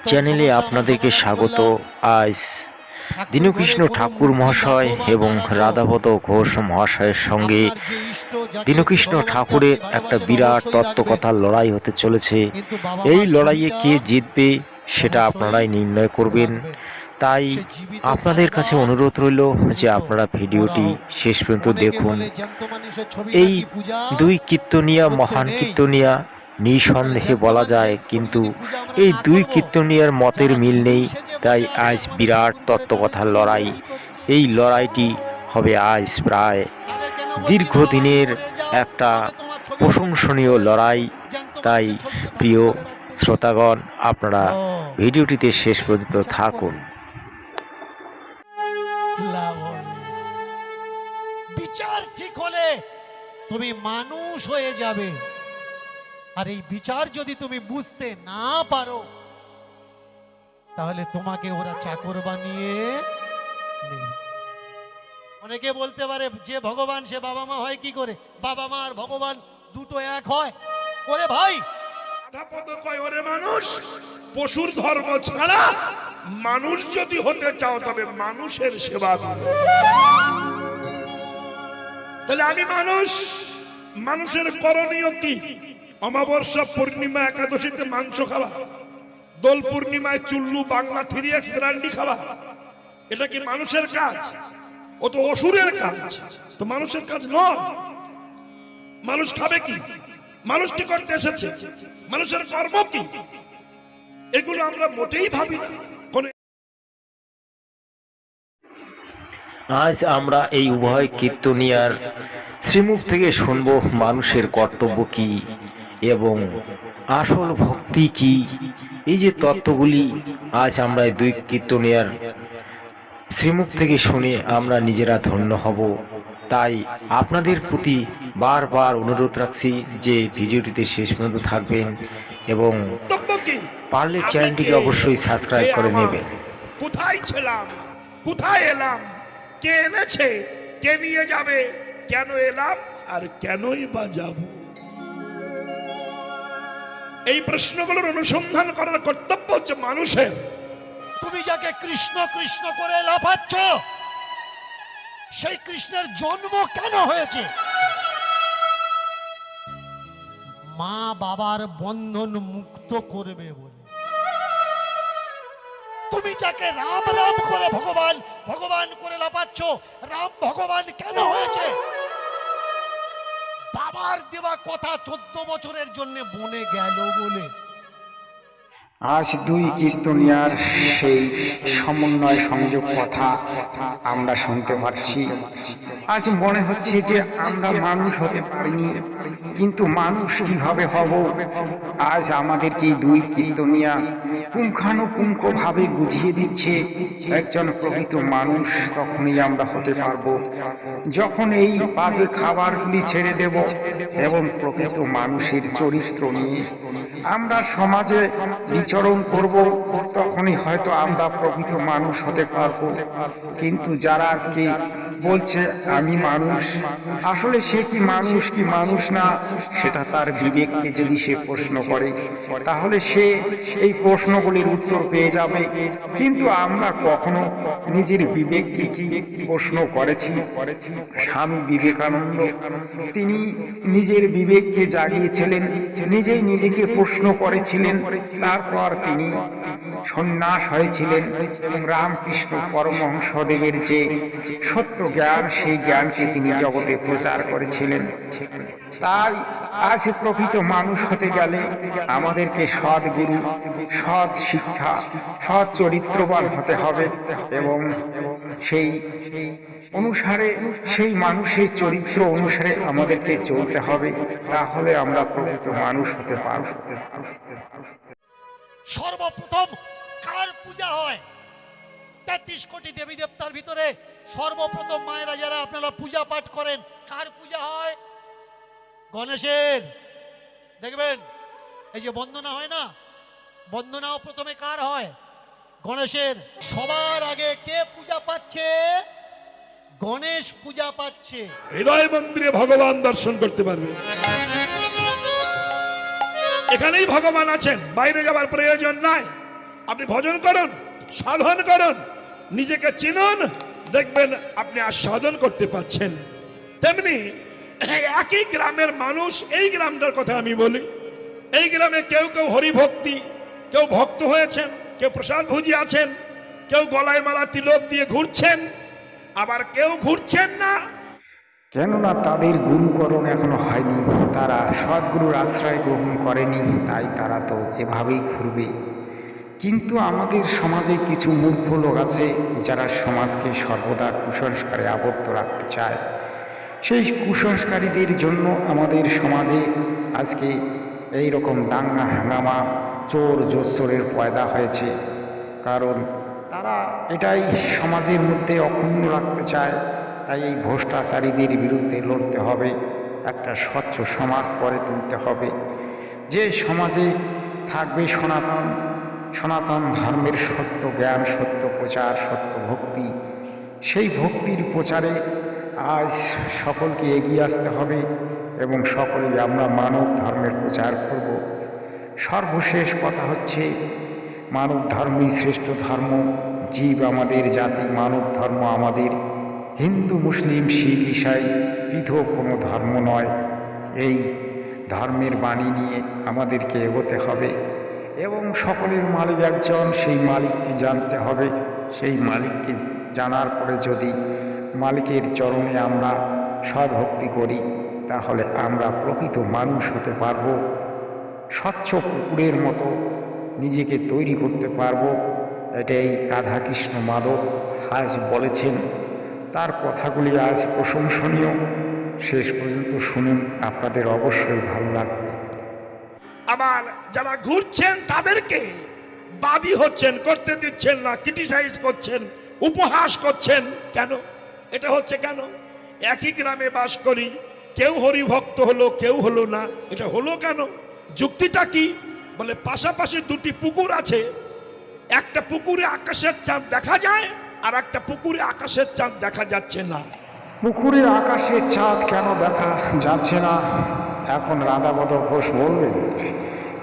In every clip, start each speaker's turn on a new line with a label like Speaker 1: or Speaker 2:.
Speaker 1: চ্যানেলে আপনাদেরকে স্বাগত। আজ দীনকৃষ্ণ ঠাকুর মহাশয় এবং রাধাপদ ঘোষ মহাশয়ের সঙ্গে দীনকৃষ্ণ ঠাকুরের একটা বিরাট তত্ত্বকথার লড়াই হতে চলেছে। এই লড়াইয়ে কে জিতবে সেটা আপনারাই নির্ণয় করবেন। তাই আপনাদের কাছে অনুরোধ রইল যে আপনারা ভিডিওটি শেষ পর্যন্ত দেখুন। এই দুই কীর্তনিয়া মহান কীর্তনিয়া নিঃসন্দেহে বলা যায়, কিন্তু এই দুই কীর্তনিয়ার মতের মিল নেই। তাই আজ বিরাট তত্ত্বকথার লড়াই। এই লড়াইটি হবে আজ প্রায় দীর্ঘদিনের একটা প্রশংসনীয় লড়াই। তাই প্রিয় শ্রোতাগণ, আপনারা ভিডিওটিতে শেষ পর্যন্ত থাকুন।
Speaker 2: বিচার ঠিক হলে তুমি মানুষ হয়ে যাবে, আর এই বিচার যদি তুমি বুঝতে না পারো তাহলে তোমাকে ওরা চাকর বানিয়ে নেবে। অনেকে বলতে পারে যে ভগবান সে বাবা মা হয় কি করে? বাবা মা আর ভগবান দুটো এক হয়? ওরে ভাই,
Speaker 3: রাধাপদ কয়, ওরে মানুষ, পশুর ধর্ম ছাড়া মানুষ যদি হতে চাও তবে মানুষের সেবা করো। তাহলে আমি মানুষ, মানুষের করণীয় কি? অমাবস্যা, পূর্ণিমা, একাদশীতে মাংস খাওয়া, দোল পূর্ণিমায় চুল্লু, বাংলা 3x ব্র্যান্ডি খাওয়া, এটা কি মানুষের কাজ? ও তো অসুরের কাজ, তো মানুষের কাজ নয়। মানুষ খাবে কি? মানুষ কি করতে এসেছে? মানুষের কর্ম কি? এগুলো আমরা মোটেই ভাবি না।
Speaker 1: আজ আমরা এই উভয় কীর্তনিয়ার শ্রীমুখ থেকে শুনব মানুষের কর্তব্য কি এবং আসল ভক্তি কি। এই যে তত্ত্বগুলি আজ আমরা এই দুই কীর্তনিয়ার শ্রীমুখ থেকে শুনে আমরা নিজেরা ধন্য হব। তাই আপনাদের প্রতি বারবার অনুরোধ রাখছি যে ভিডিওটিতে শেষ পর্যন্ত থাকবেন এবং পারলে চ্যানেলটিকে অবশ্যই সাবস্ক্রাইব করে নেবেন।
Speaker 3: কোথায় ছিলাম, কোথায় এলাম, কে এনেছে, কে নিয়ে যাবে, কেন এলাম আর কেনই বা যাব? এই প্রশ্নগুলোর অনুসন্ধান করার কর্তব্য হচ্ছে মানুষের।
Speaker 2: তুমি যাকে কৃষ্ণ কৃষ্ণ করে লাফাচ্ছ, সেই কৃষ্ণের জন্ম কেন হয়েছে? মা বাবার বন্ধন মুক্ত করবে বলে। তুমি যাকে রাম রাম করে ভগবান ভগবান করে লাফাচ্ছ, রাম ভগবান কেন হয়েছে? বাবার দেওয়া কথা 14 বছরের জন্য বনে গেল বলে।
Speaker 4: আজ দুই কীর্তনিয়ার সেই সমন্বয় সংযোগ কথা আমরা শুনতে পাচ্ছি। আজ মনে হচ্ছে যে আমরা মানুষ হতে পারিনি, কিন্তু মানুষ কিভাবে হব? আজ আমাদেরকে দুই কীর্তনিয়া পুঙ্খানুপুঙ্খভাবে বুঝিয়ে দিচ্ছে একজন প্রকৃত মানুষ তখনই আমরা হতে পারবো যখন এই বাজে খাবারগুলি ছেড়ে দেব এবং প্রকৃত মানুষের চরিত্র নিয়ে আমরা সমাজে বিচরণ করব, তখনই হয়তো আমরা প্রকৃত মানুষ হতে পারব। কিন্তু যারা আজকে বলছে আমি মানুষ, আসলে সে কি মানুষ কি মানুষ না, সেটা তার বিবেককে যদি সে প্রশ্ন করে তাহলে সে এই প্রশ্নগুলির উত্তর পেয়ে যাবে। কিন্তু আমরা কখনো নিজের বিবেককে কি প্রশ্ন করেছি? স্বামী বিবেকানন্দ তিনি নিজের বিবেককে জাগিয়েছিলেন, নিজেই নিজেকে প্রশ্ন করেছিলেন, তারপর তিনি সন্ন্যাস হয়েছিলেন এবং রামকৃষ্ণ পরমহংসদেবের যে সত্য জ্ঞান, সেই জ্ঞানকে তিনি জগতে প্রচার করেছিলেন। তাই আজ প্রকৃত মানুষ হতে গেলে আমাদেরকে সৎ গুরু, সৎ শিক্ষা, সৎ চরিত্রবান হতে হবে এবং সেই অনুসারে, সেই মানুষের চরিত্র অনুসারে আমাদেরকে চলতে হবে। তাহলে আমরা প্রকৃত মানুষ হতে পারব।
Speaker 2: সর্বপ্রথম কার পূজা হয়? 33 কোটি দেবী দেবতার ভিতরে সর্বপ্রথম মায়েরা যারা আপনারা পূজা পাঠ করেন, কার পূজা হয়? গণেশের। দেখবেন এই যে বন্দনা হয় না, বন্দনাও প্রথমে কার হয়? গণেশের। সবার আগে কে পূজা পাচ্ছে? গণেশ পূজা পাচ্ছে।
Speaker 3: হৃদয় মন্দিরে ভগবান দর্শন করতে পারবে। এখানেই ভগবান আছেন, বাইরে যাবার প্রয়োজন নাই। আপনি ভজন করুন, সাধন করুন, নিজেকে চিনুন, দেখবেন আপনি আর সাধন করতে পারছেন। তেমনি একই গ্রামের মানুষ, এই গ্রামটার কথা আমি বলি, এই গ্রামে কেউ কেউ হরিভক্তি, কেউ ভক্ত হয়েছেন, কেউ প্রসাদ ভুজি আছেন, কেউ গলায় মালা তিলক দিয়ে ঘুরছেন, আবার কেউ ঘুরছেন না।
Speaker 4: কেননা তাদের গুরুকরণ এখনো হয়নি, তারা সদ্গুরুর আশ্রয় গ্রহণ করেনি, তাই তারা তো এভাবেই ঘুরবে। কিন্তু আমাদের সমাজে কিছু মূর্খ লোক আছে যারা সমাজকে সর্বদা কুসংস্কারে আবদ্ধ রাখতে চায়। সেই কুসংস্কারীদের জন্য আমাদের সমাজে আজকে এই রকম দাঙ্গা হাঙ্গামা, চোর জোচ্চোরের পয়দা হয়েছে। কারণ তারা এটাই সমাজের মধ্যে অক্ষুণ্ণ রাখতে চায়। তাই এই ভ্রষ্টাচারীদের বিরুদ্ধে লড়তে হবে, একটা স্বচ্ছ সমাজ গড়ে তুলতে হবে, যে সমাজে থাকবে সনাতন ধর্মের সত্য জ্ঞান, সত্য প্রচার, সত্য ভক্তি। সেই ভক্তির প্রচারে আজ সকলকে এগিয়ে আসতে হবে এবং সকলেই আমরা মানব ধর্মের প্রচার করব। সর্বশেষ কথা হচ্ছে, মানব ধর্মই শ্রেষ্ঠ ধর্ম। জীব আমাদের জাতি, মানব ধর্ম আমাদের। হিন্দু, মুসলিম, শিখ, ঈসাই পৃথক কোনো ধর্ম নয়। এই ধর্মের বাণী নিয়ে আমাদেরকে এগোতে হবে এবং সকলের মালিক একজন, সেই মালিককে জানতে হবে। সেই মালিককে জানার পরে যদি মালিকের চরণে আমরা সদ্ভক্তি করি, তাহলে আমরা প্রকৃত মানুষ হতে পারব। স্বচ্ছ পুকুরের মতো নিজেকে তৈরি করতে পারব। এটাই রাধাকৃষ্ণ মাধব আজ বলেছেন। তার কথাগুলি আজ প্রশংসনীয়। শেষ পর্যন্ত শুনুন, আপনাদের অবশ্যই ভালো লাগবে।
Speaker 3: আবার যারা ঘুরছেন তাদেরকে বাদী হচ্ছেন, করতে দিচ্ছেন না, ক্রিটিসাইজ করছেন, উপহাস করছেন। কেন এটা হচ্ছে? কেন? একই গ্রামে বাস করি, কেউ হরিভক্ত হলো, কেউ হলো না, এটা হলো কেন? যুক্তিটা কি? বলে পাশাপাশি দুটি পুকুর আছে, একটা পুকুরে আকাশের চাঁদ দেখা যায় আর একটা পুকুরে আকাশের চাঁদ দেখা যাচ্ছে না।
Speaker 4: পুকুরে আকাশের চাঁদ কেন দেখা যাচ্ছে না এখন রাধাপদ ঘোষ বলবেন।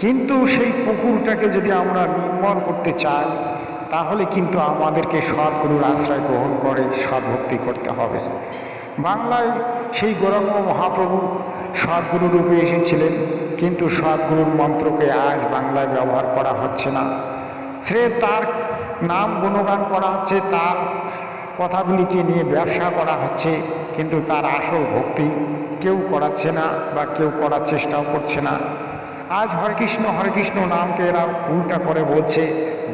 Speaker 4: কিন্তু সেই পুকুরটাকে যদি আমরা নির্মল করতে চাই, তাহলে কিন্তু আমাদেরকে সদ্গুরুর আশ্রয় গ্রহণ করে সদ্ভক্তি করতে হবে। বাংলায় সেই গৌরাঙ্গ মহাপ্রভু সদ্গুরু রূপে এসেছিলেন, কিন্তু সদ্গুরুর মন্ত্রকে আজ বাংলায় ব্যবহার করা হচ্ছে না। তার নাম গুণগান করা হচ্ছে, তার কথাগুলিকে নিয়ে ব্যবসা করা হচ্ছে, কিন্তু তার আসল ভক্তি কেউ করাচ্ছে না বা কেউ করার চেষ্টাও করছে না। আজ হরে কৃষ্ণ নামকে এরা উল্টা করে বলছে,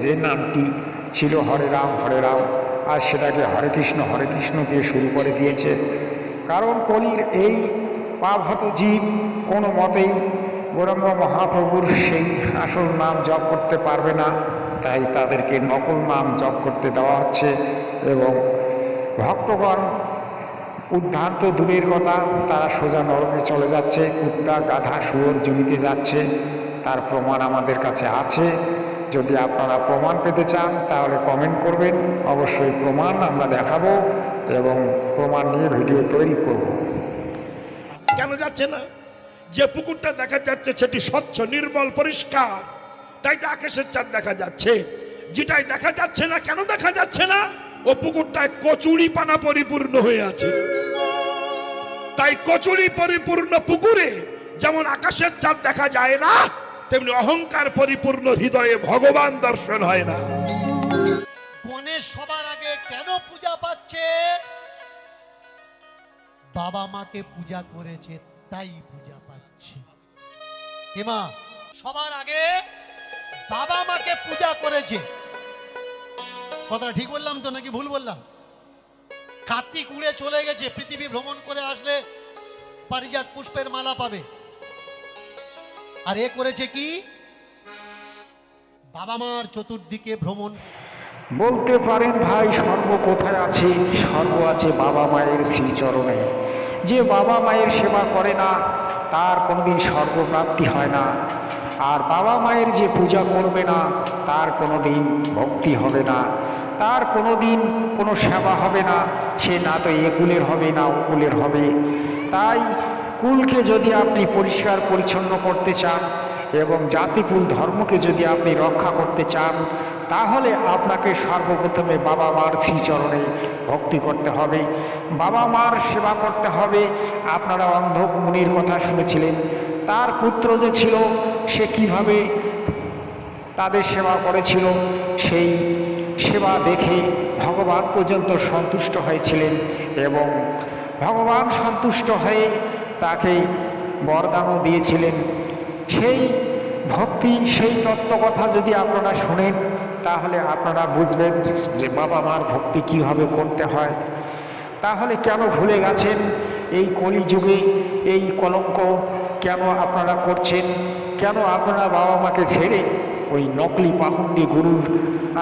Speaker 4: যে নামটি ছিল হরে রাম, আজ সেটাকে হরে কৃষ্ণ দিয়ে শুরু করে দিয়েছে। কারণ কলির এই পাপহত জীব কোনো মতেই গৌরাঙ্গ মহাপ্রভুর সেই আসল নাম জপ করতে পারবে না, তাই তাদেরকে নকল নাম জপ করতে দেওয়া হচ্ছে। এবং ভক্তগণ উদ্ধার তো দূরের কথা, তারা সোজা নরকে চলে যাচ্ছে, কুত্তা গাধা শুয়োর জমিতে যাচ্ছে। তার প্রমাণ আমাদের কাছে আছে। যদি আপনারা প্রমাণ পেতে চান তাহলে কমেন্ট করবেন, অবশ্যই প্রমাণ আমরা দেখাবো এবং প্রমাণ নিয়ে ভিডিও তৈরি করব।
Speaker 3: কেন যাচ্ছে না? যে পুকুরটা দেখা যাচ্ছে সেটি স্বচ্ছ, নির্মল, পরিষ্কার, তাই তো আকাশের চাঁদ দেখা যাচ্ছে। যেটাই দেখা যাচ্ছে না, কেন দেখা যাচ্ছে না? ও পুকুরটায় কচুরি পানা পরিপূর্ণ হয়ে আছে। তাই কচুরি পরিপূর্ণ পুকুরে যেমন আকাশের চাঁদ দেখা যায় না, তেমনি অহংকার পরিপূর্ণ হৃদয়ে ভগবান দর্শন হয় না।
Speaker 2: গণেশ সবার আগে কেন পূজা পাচ্ছে? বাবা মাকে পূজা করেছে তাই পূজা পাচ্ছে। মা সবার আগে বাবা মাকে পূজা করেছে। কথাটা ঠিক বললাম তো নাকি ভুল বললাম? কার্তিক উড়ে চলে গেছে, পৃথিবী ভ্রমণ করে আসলে পারিজাত পুষ্পের মালা পাবে। আর এ করেছে কি? বাবা মার চতুর্দিকে ভ্রমণ।
Speaker 4: বলতে পারেন ভাই, স্বর্গ কোথায় আছে? স্বর্গ আছে বাবা মায়ের শ্রীচরণে। যে বাবা মায়ের সেবা করে না তার কোনোদিন স্বর্গপ্রাপ্তি হয় না। আর বাবা মায়ের যে পূজা করবে না তার কোনোদিন ভক্তি হবে না, তার কোনোদিন কোনো সেবা হবে না। সে না তো এ কুলের হবে না ও কুলের হবে। তাই কুলকে যদি আপনি পরিষ্কার পরিচ্ছন্ন করতে চান এবং জাতিকুল ধর্মকে যদি আপনি রক্ষা করতে চান, তাহলে আপনাকে সর্বপ্রথমে বাবা মার শ্রীচরণে ভক্তি করতে হবে, বাবা মার সেবা করতে হবে। আপনারা অন্ধক মুনির কথা শুনেছিলেন, তার পুত্র যে ছিল সে কিভাবে তাদের সেবা করেছিল, সেই সেবা দেখে ভগবান পর্যন্ত সন্তুষ্ট হয়েছিলেন এবং ভগবান সন্তুষ্ট হয়ে তাকে বরদানও দিয়েছিলেন। সেই ভক্তি, সেই তত্ত্বকথা যদি আপনারা শুনেন, তাহলে আপনারা বুঝবেন যে বাবা মার ভক্তি কিভাবে করতে হয়। তাহলে কেন ভুলে গেছেন? এই কলিযুগে এই কলঙ্ক কেন আপনারা করছেন? কেন আপনারা বাবা মাকে ছেড়ে ওই নকলি পাখণ্ডী গুরুর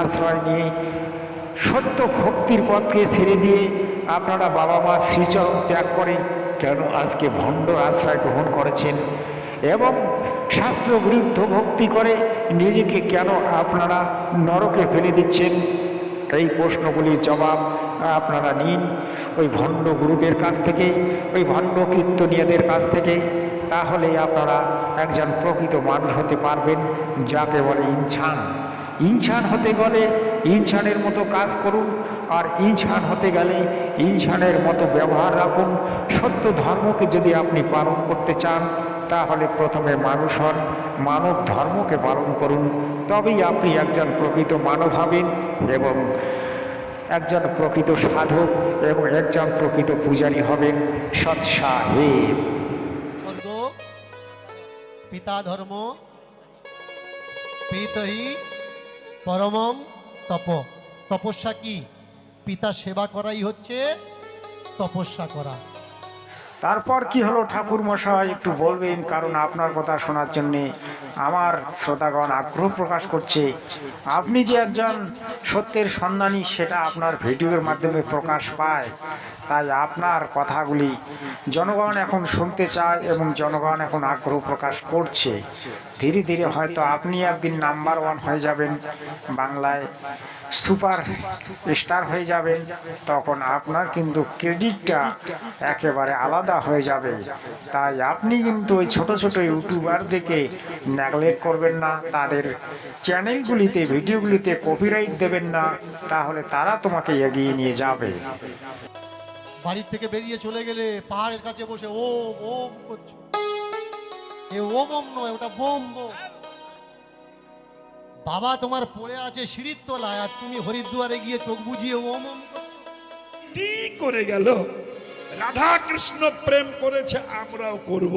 Speaker 4: আশ্রয় নিয়ে সত্য ভক্তির পথকে ছেড়ে দিয়ে আপনারা বাবা মা শ্রীচরণ ত্যাগ করে কেন আজকে ভণ্ড আশ্রয় গ্রহণ করেছেন এবং শাস্ত্র বিরুদ্ধ ভক্তি করে নিজেকে কেন আপনারা নরকে ফেলে দিচ্ছেন? এই প্রশ্নগুলির জবাব আপনারা নিন ওই ভণ্ড গুরুদের কাছ থেকে, ওই ভণ্ড কীর্তনীয়দের কাছ থেকে। তাহলে আপনারা একজন প্রকৃত মানুষ হতে পারবেন, যাকে বলে ইনসান। ইনসান হতে গেলে ইনসানের মতো কাজ করুন, আর ইনসান হতে গেলে ইনসানের মতো ব্যবহার রাখুন। সত্য ধর্মকে যদি আপনি পালন করতে চান, তাহলে প্রথমে মানুষ হন, মানব ধর্মকে পালন করুন, তবেই আপনি একজন প্রকৃত মানব হবেন এবং একজন প্রকৃত সাধক এবং একজন প্রকৃত পূজারী হবেন। সৎসাহেব।
Speaker 2: স্বর্গ পিতা ধর্ম পিতহি পরমম তপ। তপস্যা কি? পিতা সেবা করাই হচ্ছে তপস্যা করা।
Speaker 4: তারপর কি হলো ঠাকুর মশাই, একটু বলবেন? কারণ আপনার কথা শোনার জন্যে আমার শ্রোতাগণ আগ্রহ প্রকাশ করছে। আপনি যে একজন সত্যের সন্ধানী, সেটা আপনার ভিডিওর মাধ্যমে প্রকাশ পায়, তাই আপনার কথাগুলি জনগণ এখন শুনতে চায় এবং জনগণ এখন আগ্রহ প্রকাশ করছে। ধীরে ধীরে হয়তো আপনি একদিন নাম্বার 1 হয়ে যাবেন, বাংলায় সুপার স্টার হয়ে যাবেন। তখন আপনার কিন্তু ক্রেডিটটা একেবারে আলাদা হয়ে যাবে। তাই আপনি কিন্তু ওই ছোট ছোট ইউটিউবারদেরকে নেগলেক্ট করবেন না, তাদের চ্যানেলগুলিতে ভিডিওগুলিতে কপিরাইট দেবেন না, তাহলে তারা তোমাকে এগিয়ে নিয়ে যাবে।
Speaker 2: বাড়ির থেকে বেরিয়ে চলে গেলে পাহাড়ের কাছে বসে ওম ওম করছো। এ ওম ওম নয়, ওটা বোম বোম। বাবা তোমার পড়ে আছে সিঁড়ির তলায়, আর তুমি হরিদ্বারে গিয়ে চোখ বুঝিয়ে ওম ওম করছো।
Speaker 3: কি করে গেল? রাধা কৃষ্ণ প্রেম করেছে, আমরাও করব।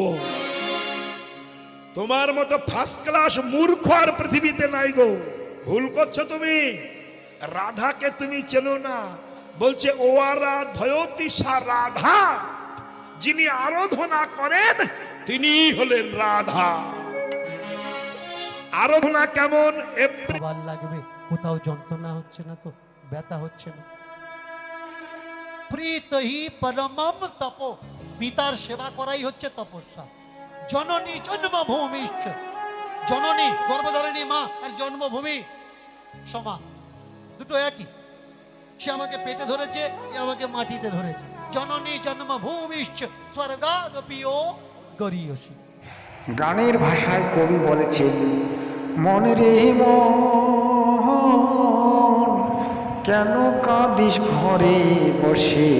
Speaker 3: তোমার মতো ফার্স্ট ক্লাস মূর্খ আর পৃথিবীতে নাই গো। ভুল করছো তুমি। রাধাকে তুমি চেনো না। বলছে ও আরাধয়তি সা রাধা, যিনি আরাধনা করেন তিনি হলেন রাধা। আরাধনা কেমন?
Speaker 2: খাবার লাগবে, কোথাও যন্ত্রণা হচ্ছে না তো, ব্যথা হচ্ছে না। প্রীতহি পরমম তপ। পিতার সেবা করাই হচ্ছে তপস্যা। জননী জন্মভূমিশ্চ। জননী গর্ভধারিণী মা আর জন্মভূমি সমান, দুটো একই। সে আমাকে পেটে ধরেছে, এ আমাকে মাটিতে ধরেছে। জননী জন্মভূমিশ্চ স্বর্গাদপিও গরীয়সী।
Speaker 4: গানের ভাষায় কবি বলেছেন, মনে রে মন কেন কাঁদিস ঘরে বসে,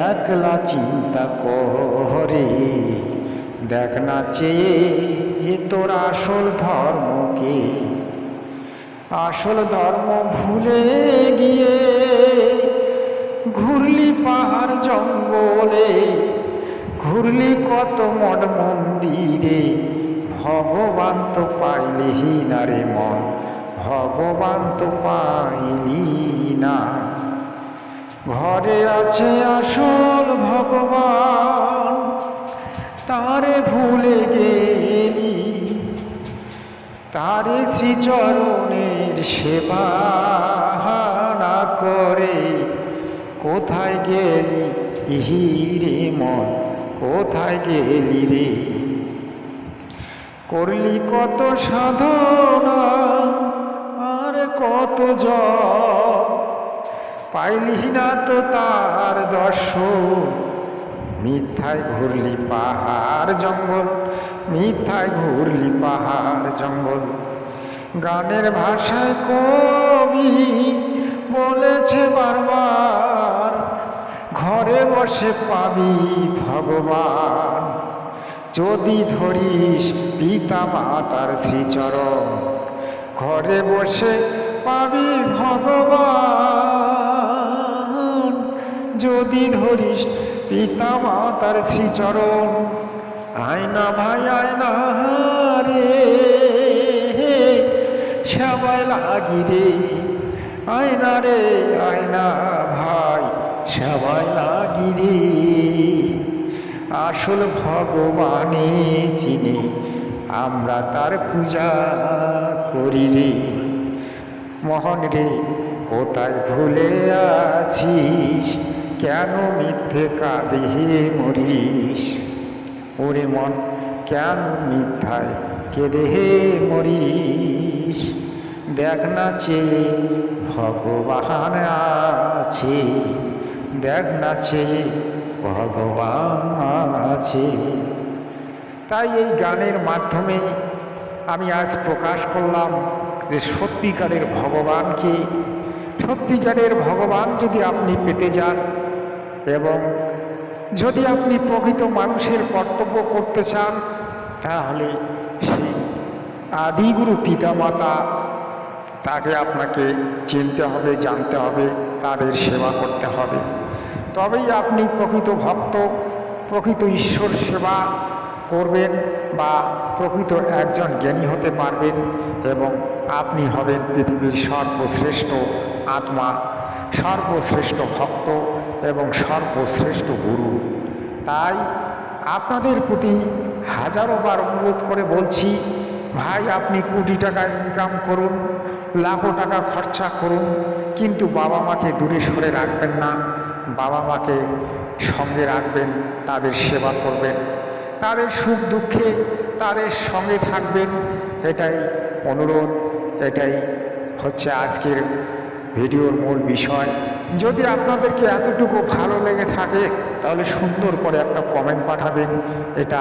Speaker 4: একলা চিন্তা করে দেখ না চেয়ে তোর আসল ধর্মকে। আসল ধর্ম ভুলে গিয়ে ঘুরলি পাহাড় জঙ্গলে, ঘুরলি কত মঠ মন্দিরে, ভগবান তো পাইলি না রে মন, ভগবান তো পাইলি না। ঘরে আছে আসল ভগবান, তারে ভুলে গেলি, তারে শ্রীচরণের সেবা না করে কোথায় গেলি হিরে মন, কোথায় গেলি রে? করলি কত সাধনা আর কত জপ, পাইলি না তো তার দর্শন, মিথ্যায় ঘুরলি পাহাড় জঙ্গল, মিথ্যায় ঘুরলি পাহাড় জঙ্গল। গানের ভাষায় কবি বলেছে বারবার, ঘরে বসে পাবি ভগবান, যদি ধরিস পিতা মাতার শ্রীচরণ। ঘরে বসে পাবি ভগবান, যদি ধরিস পিতা মাতার শ্রীচরণ। আয়না ভাই আয়না রে, সবাই লাগি রে, আয়না রে আয়না ভাই সবাই লাগি রে। আসল ভগবানে চিনি, আমরা তার পূজা করি রে। মোহন রে কোথায় ভুলে আছিস, কেন মিথ্যে কাঁদে মরিস। ওরে মন কেন মিথ্যায় কেঁদে মরিস। দেখ না চেয়ে ভগবান আছে, দেখ না চেয়ে ভগবান আছে। তাই এই গানের মাধ্যমে আমি আজ প্রকাশ করলাম যে সত্যিকারের ভগবানকে, সত্যিকারের ভগবান যদি আপনি পেতে যান এবং যদি আপনি প্রকৃত মানুষের কর্তব্য করতে চান, তাহলে সেই আদিগুরু পিতামাতা তাকে আপনাকে চিনতে হবে, জানতে হবে, তাদের সেবা করতে হবে। তবেই আপনি প্রকৃত ভক্ত, প্রকৃত ঈশ্বর সেবা করবেন বা প্রকৃত একজন জ্ঞানী হতে পারবেন এবং আপনি হবেন পৃথিবীর সর্বশ্রেষ্ঠ আত্মা, সর্বশ্রেষ্ঠ ভক্ত এবং সর্বশ্রেষ্ঠ গুরু। তাই আপনাদের প্রতি হাজারো বার অনুরোধ করে বলছি, ভাই আপনি কোটি টাকা ইনকাম করুন, লাখো টাকা খরচা করুন, কিন্তু বাবা মাকে দূরে সরে রাখবেন না। বাবা মাকে সঙ্গে রাখবেন, তাদের সেবা করবেন, তাদের সুখ দুঃখে তাদের সঙ্গে থাকবেন। এটাই অনুরোধ, এটাই হচ্ছে আজকের ভিডিওর মূল বিষয়। যদি আপনাদেরকে এতটুকু ভালো লেগে থাকে তাহলে সুন্দর করে একটা কমেন্ট পাঠাবেন, এটা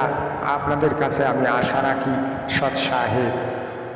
Speaker 4: আপনাদের কাছে আমি আশা রাখি। সৎ সাহেব।